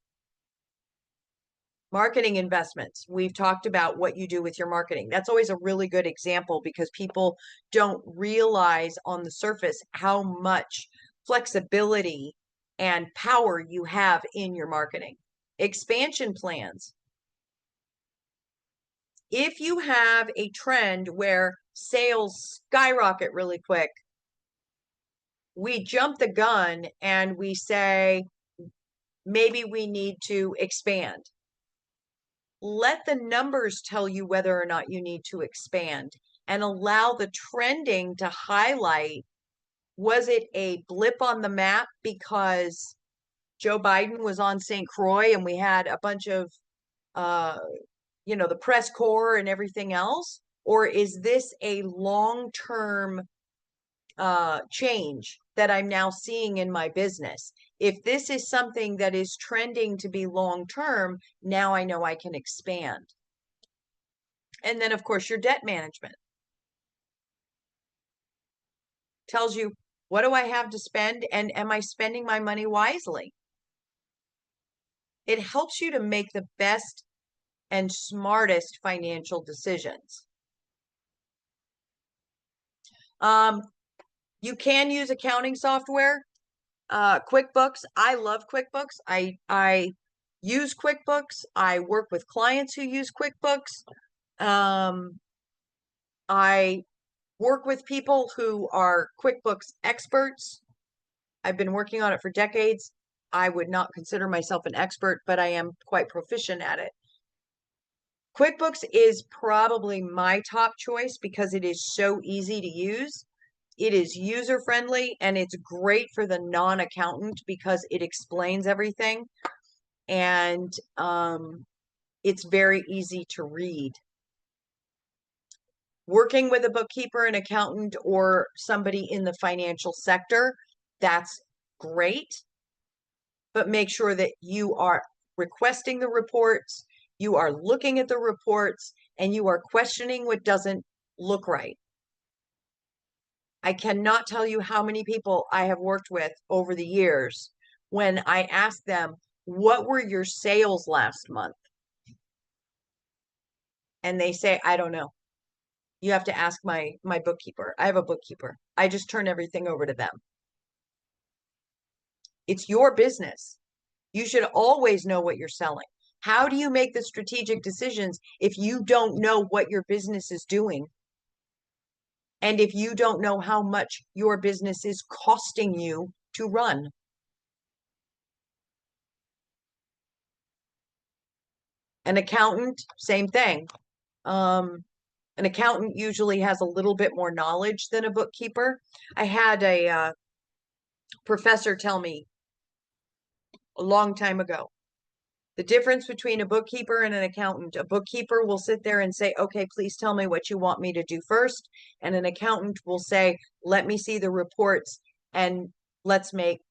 Marketing investments. We've talked about what you do with your marketing. That's always a really good example because people don't realize on the surface how much flexibility and power you have in your marketing. Expansion plans. If you have a trend where sales skyrocket really quick, we jump the gun and we say, maybe we need to expand. Let the numbers tell you whether or not you need to expand, and allow the trending to highlight, was it a blip on the map because Joe Biden was on St. Croix and we had a bunch of, the press corps and everything else? Or is this a long-term change that I'm now seeing in my business? If this is something that is trending to be long-term, now I know I can expand. And then, of course, your debt management tells you, what do I have to spend, and am I spending my money wisely? It helps you to make the best and smartest financial decisions. You can use accounting software. QuickBooks. I love QuickBooks. I use QuickBooks. I work with clients who use QuickBooks. I work with people who are QuickBooks experts. I've been working on it for decades. I would not consider myself an expert, but I am quite proficient at it. QuickBooks is probably my top choice because it is so easy to use. It is user-friendly and it's great for the non-accountant because it explains everything and it's very easy to read. Working with a bookkeeper, an accountant, or somebody in the financial sector, that's great. But make sure that you are requesting the reports, you are looking at the reports, and you are questioning what doesn't look right. I cannot tell you how many people I have worked with over the years when I ask them, what were your sales last month? And they say, I don't know. You have to ask my bookkeeper. I have a bookkeeper. I just turn everything over to them. It's your business. You should always know what you're selling. How do you make the strategic decisions if you don't know what your business is doing? And if you don't know how much your business is costing you to run? An accountant, same thing. An accountant usually has a little bit more knowledge than a bookkeeper. I had a professor tell me a long time ago, the difference between a bookkeeper and an accountant. A bookkeeper will sit there and say, okay, please tell me what you want me to do first. And an accountant will say, let me see the reports and let's make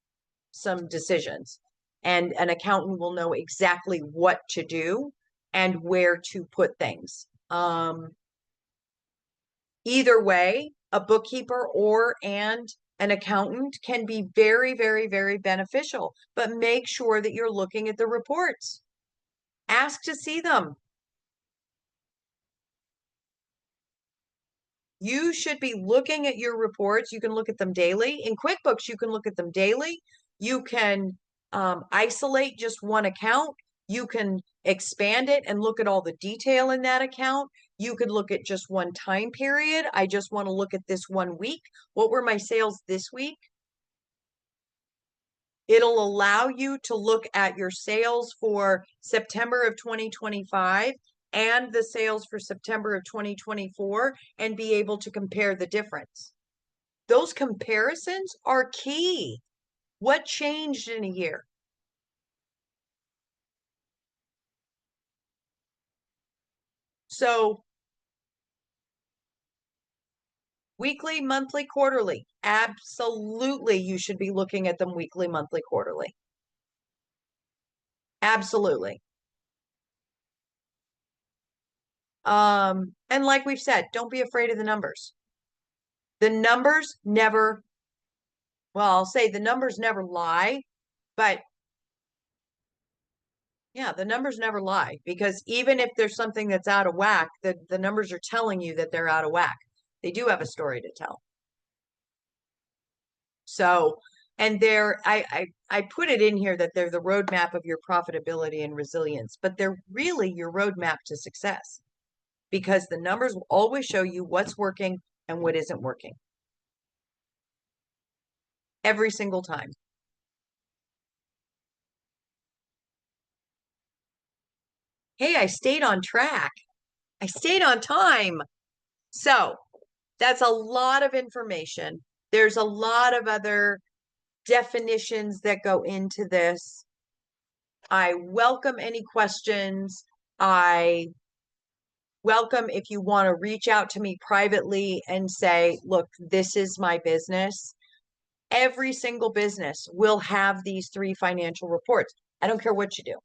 some decisions. And an accountant will know exactly what to do and where to put things. Either way, a bookkeeper and an accountant can be very, very, very beneficial, but make sure that you're looking at the reports. Ask to see them. You should be looking at your reports. You can look at them daily. In QuickBooks, you can look at them daily. You can isolate just one account. You can expand it and look at all the detail in that account. You could look at just one time period. I just want to look at this 1 week. What were my sales this week? It'll allow you to look at your sales for September of 2025 and the sales for September of 2024 and be able to compare the difference. Those comparisons are key. What changed in a year? So weekly, monthly, quarterly. Absolutely, you should be looking at them weekly, monthly, quarterly. Absolutely. And like we've said, don't be afraid of the numbers. The numbers never, well, I'll say the numbers never lie, but yeah, the numbers never lie because even if there's something that's out of whack, the numbers are telling you that they're out of whack. They do have a story to tell. So, and I put it in here that they're the roadmap of your profitability and resilience, but they're really your roadmap to success because the numbers will always show you what's working and what isn't working. Every single time. Hey, I stayed on track. I stayed on time. So that's a lot of information. There's a lot of other definitions that go into this. I welcome any questions. I welcome if you want to reach out to me privately and say, look, this is my business. Every single business will have these 3 financial reports. I don't care what you do.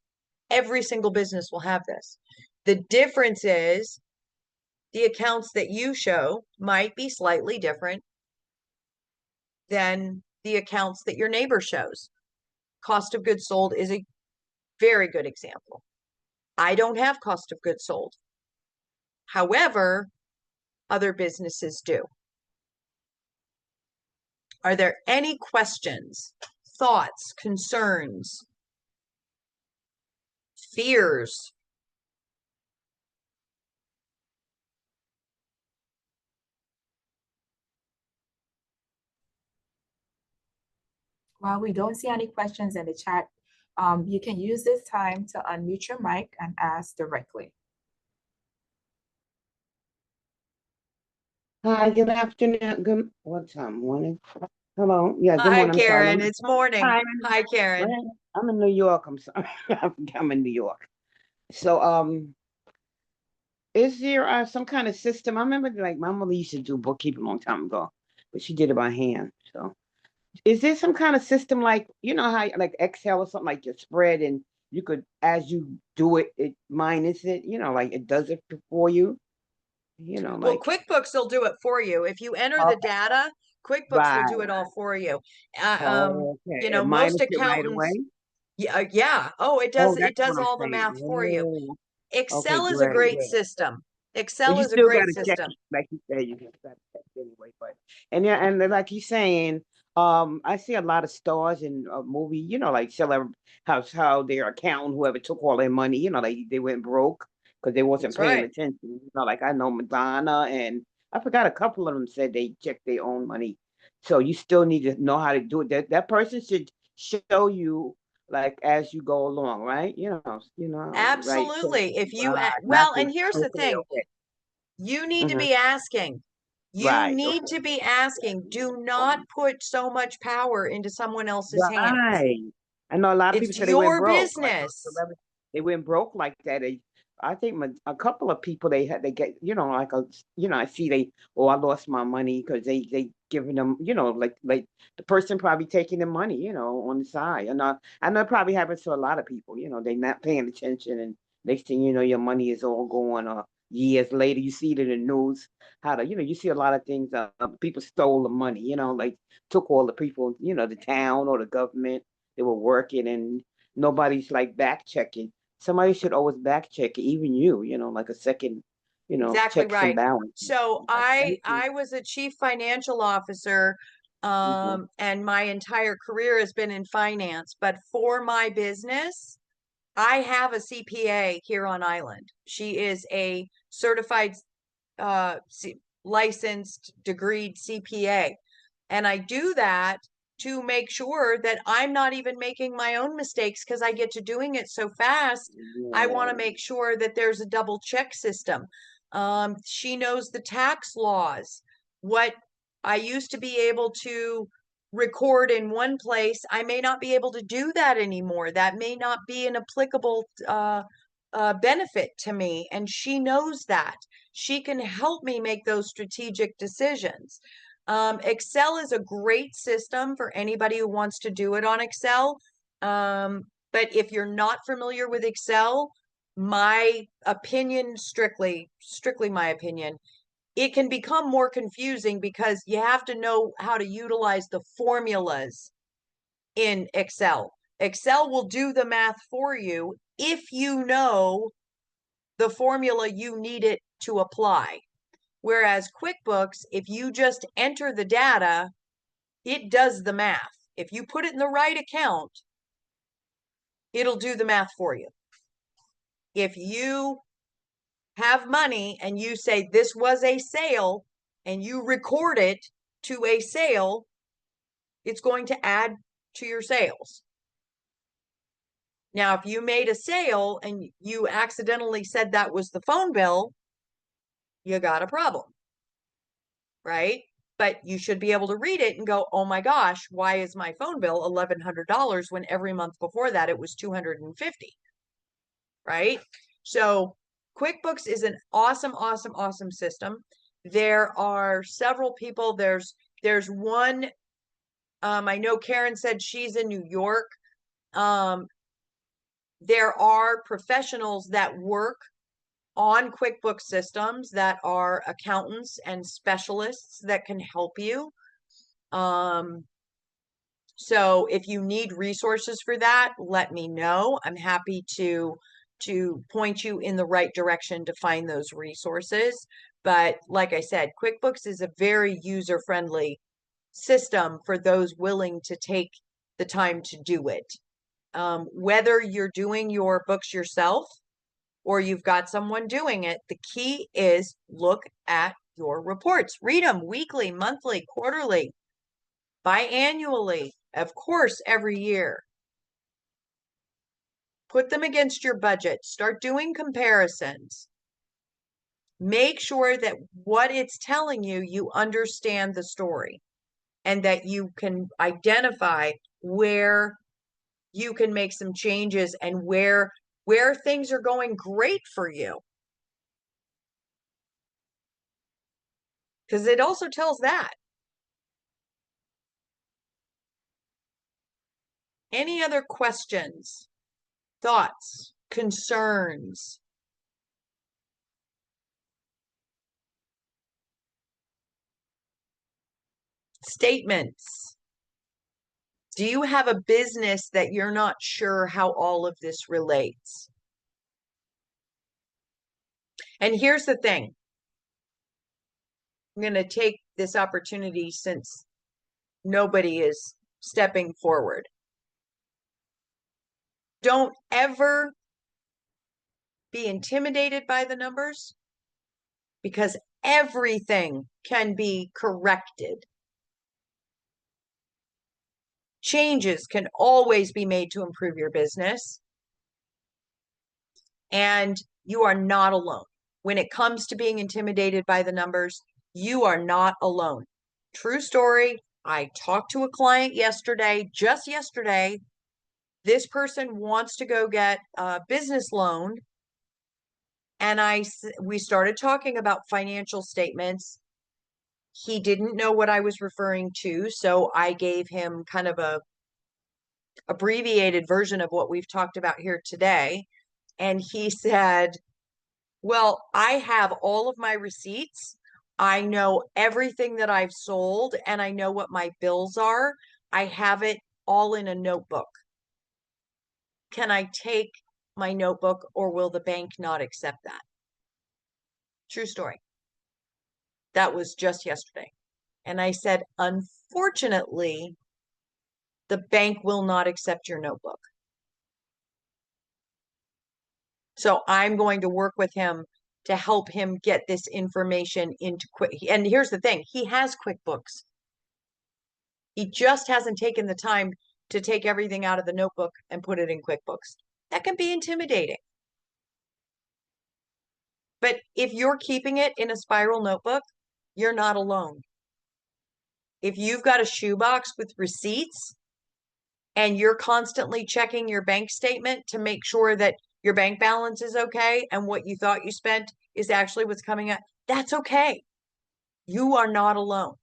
Every single business will have this. The difference is the accounts that you show might be slightly different than the accounts that your neighbor shows. Cost of goods sold is a very good example. I don't have cost of goods sold. However, other businesses do. Are there any questions, thoughts, concerns, fears? While we don't see any questions in the chat, you can use this time to unmute your mic and ask directly. Hi, good afternoon. Good, what time? Morning. Hello. Yeah, good Hi, morning. I'm sorry. Karen. It's morning. Hi. Hi, Karen. Well, I'm in New York. I'm sorry. I'm in New York. So, is there some kind of system? I remember like my mother used to do bookkeeping a long time ago, but she did it by hand. So, is there some kind of system like how like Excel or something like your spread and you could as you do it, it minus it, like it does it for you, Well, like QuickBooks will do it for you. If you enter the okay, data, QuickBooks will do right. it all for you. Okay. It Most minus it right away. accountants, yeah. Oh, Oh, it that's what does I'm all the saying. math for you. Oh, okay, Excel is a great, great great. system. But Excel you is a still great gotta check system. it, like you said, you just gotta check it anyway. But and yeah, and then like you saying, I see a lot of stars in a movie, like celebrity how their accountant, whoever took all their money, they went broke because they wasn't That's paying right. attention. Like I know Madonna and I forgot a couple of them said they checked their own money. So you still need to know how to do it. That person should show you like as you go along, right? Right. So, Absolutely. If you, right, not well, to and here's the okay, thing. okay. You need to Hmm. be asking. You Right. need Okay. to be asking. Do not put so much power into someone else's hands. Right. I know a lot of people It's say they went your broke, like those business. celebrities, they went broke like that. I think a couple of people they get like I see I lost my money because they giving them like the person probably taking the money on the side. And I know it probably happens to a lot of people. They not paying attention and next thing you know your money is all gone. Years later you see it in the news how to you see a lot of things. People stole the money. Like took all the people, the town or the government. They were working and nobody's like back checking. Somebody should always back check it, even like a second, Exactly checks and right. balances. So Like, thank you. I was a chief financial officer, Hmm. and my entire career has been in finance. But for my business, I have a CPA here on island. She is a certified, licensed, degreed CPA. And I do that to make sure that I'm not even making my own mistakes because I get to doing it so fast. I want to Yeah. make sure that there's a double check system. She knows the tax laws. What I used to be able to record in one place, I may not be able to do that anymore. That may not be an applicable benefit to me. And she knows that. She can help me make those strategic decisions. Excel is a great system for anybody who wants to do it on Excel. But if you're not familiar with Excel, my opinion, strictly my opinion, it can become more confusing because you have to know how to utilize the formulas in Excel. Excel will do the math for you if you know the formula you need it to apply. Whereas QuickBooks, if you just enter the data, it does the math. If you put it in the right account, it'll do the math for you. If you have money and you say this was a sale and you record it to a sale, it's going to add to your sales. Now, if you made a sale and you accidentally said that was the phone bill, you got a problem, right? But you should be able to read it and go, oh my gosh, why is my phone bill $1,100 when every month before that it was $250, right? So QuickBooks is an awesome system. There are several people. There's one, I know Karen said she's in New York. Um, there are professionals that work on QuickBooks systems that are accountants and specialists that can help you. So if you need resources for that, let me know. I'm happy to point you in the right direction to find those resources. But like I said, QuickBooks is a very user-friendly system for those willing to take the time to do it. Whether you're doing your books yourself or you've got someone doing it, the key is look at your reports. Read them weekly, monthly, quarterly, biannually, of course, every year. Put them against your budget. Start doing comparisons. Make sure that what it's telling you, you understand the story and that you can identify where you can make some changes and where things are going great for you. Because it also tells that. Any other questions, thoughts, concerns? Statements. Do you have a business that you're not sure how all of this relates? And here's the thing. I'm going to take this opportunity since nobody is stepping forward. Don't ever be intimidated by the numbers because everything can be corrected. Changes can always be made to improve your business. And you are not alone. When it comes to being intimidated by the numbers, you are not alone. True story. I talked to a client yesterday, just yesterday. This person wants to go get a business loan. And we started talking about financial statements. He didn't know what I was referring to, so I gave him kind of a abbreviated version of what we've talked about here today. And he said, well, I have all of my receipts. I know everything that I've sold and I know what my bills are. I have it all in a notebook. Can I take my notebook or will the bank not accept that? True story. That was just yesterday. And I said, unfortunately, the bank will not accept your notebook. So I'm going to work with him to help him get this information into Quick. And here's the thing, he has QuickBooks. He just hasn't taken the time to take everything out of the notebook and put it in QuickBooks. That can be intimidating. But if you're keeping it in a spiral notebook, you're not alone. If you've got a shoebox with receipts and you're constantly checking your bank statement to make sure that your bank balance is okay and what you thought you spent is actually what's coming out, that's okay. You are not alone.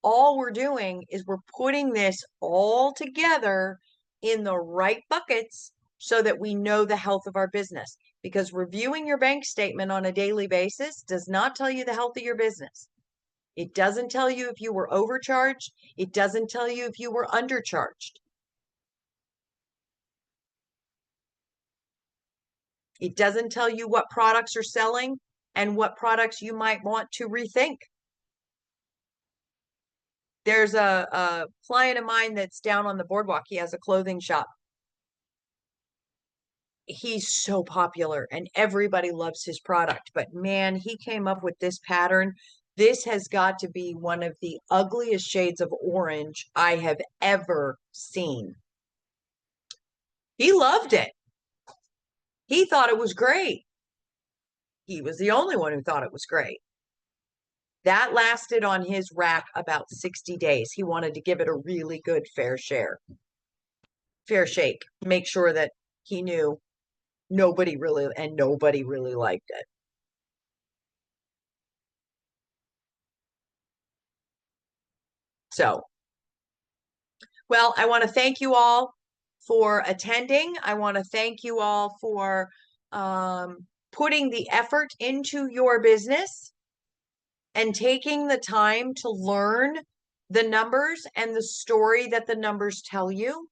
All we're doing is we're putting this all together in the right buckets so that we know the health of our business. Because reviewing your bank statement on a daily basis does not tell you the health of your business. It doesn't tell you if you were overcharged. It doesn't tell you if you were undercharged. It doesn't tell you what products are selling and what products you might want to rethink. There's a client of mine that's down on the boardwalk. He has a clothing shop. He's so popular and everybody loves his product, but man, he came up with this pattern. This has got to be one of the ugliest shades of orange I have ever seen. He loved it. He thought it was great. He was the only one who thought it was great. That lasted on his rack about 60 days. He wanted to give it a really good fair shake, make sure that he knew nobody really liked it. So, well, I want to thank you all for attending. I want to thank you all for putting the effort into your business and taking the time to learn the numbers and the story that the numbers tell you,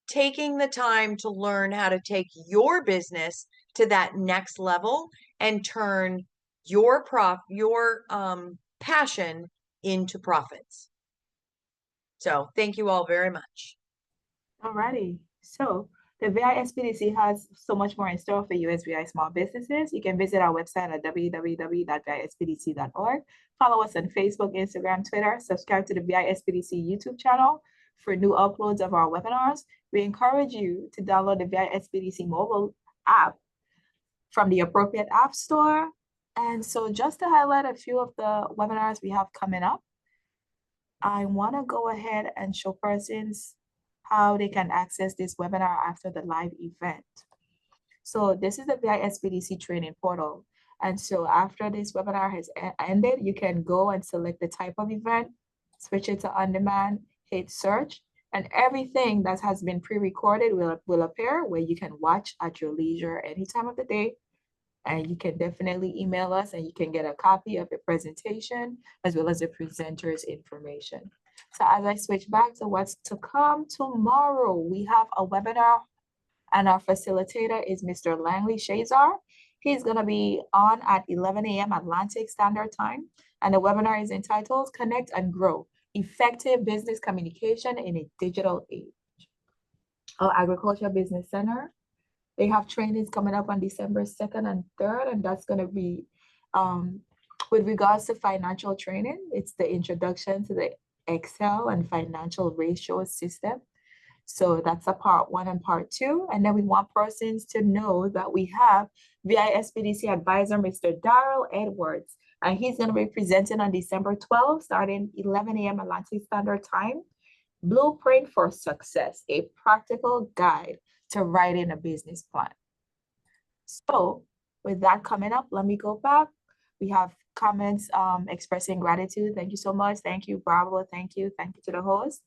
taking the time to learn how to take your business to that next level and turn your passion into profits. So thank you all very much. Alrighty. So the VISPDC has so much more in store for you as VI small businesses. You can visit our website at www.vispdc.org. Follow us on Facebook, Instagram, Twitter. Subscribe to the VISPDC YouTube channel for new uploads of our webinars. We encourage you to download the VISPDC mobile app from the appropriate app store And so just to highlight a few of the webinars we have coming up, I want to go ahead and show persons how they can access this webinar after the live event. So this is the VISBDC training portal. And so after this webinar has ended, you can go and select the type of event, switch it to on-demand, hit search, and everything that has been pre-recorded will appear where you can watch at your leisure any time of the day. And you can definitely email us and you can get a copy of the presentation as well as the presenter's information. So as I switch back to what's to come tomorrow, we have a webinar and our facilitator is Mr. Langley Shazar. He's going to be on at 11 a.m. Atlantic Standard Time. And the webinar is entitled Connect and Grow, Effective Business Communication in a Digital Age. Our Agriculture Business Center, they have trainings coming up on December 2nd and 3rd, and that's going to be with regards to financial training. It's the introduction to the Excel and financial ratio system. So that's a part 1 and part 2. And then we want persons to know that we have VISBDC advisor, Mr. Darrell Edwards, and he's going to be presenting on December 12th, starting 11 a.m. Atlantic Standard Time. Blueprint for Success, a practical guide to writing a business plan. So with that coming up, let me go back. We have comments expressing gratitude. Thank you so much. Thank you, bravo. Thank you. Thank you to the host.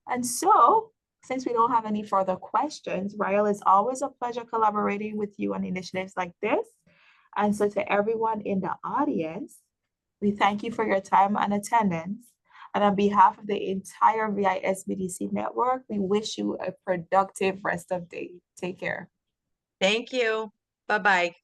And so since we don't have any further questions, Rael, it's always a pleasure collaborating with you on initiatives like this. And so to everyone in the audience, we thank you for your time and attendance. And on behalf of the entire VISBDC network, we wish you a productive rest of day. Take care. Thank you. Bye-bye.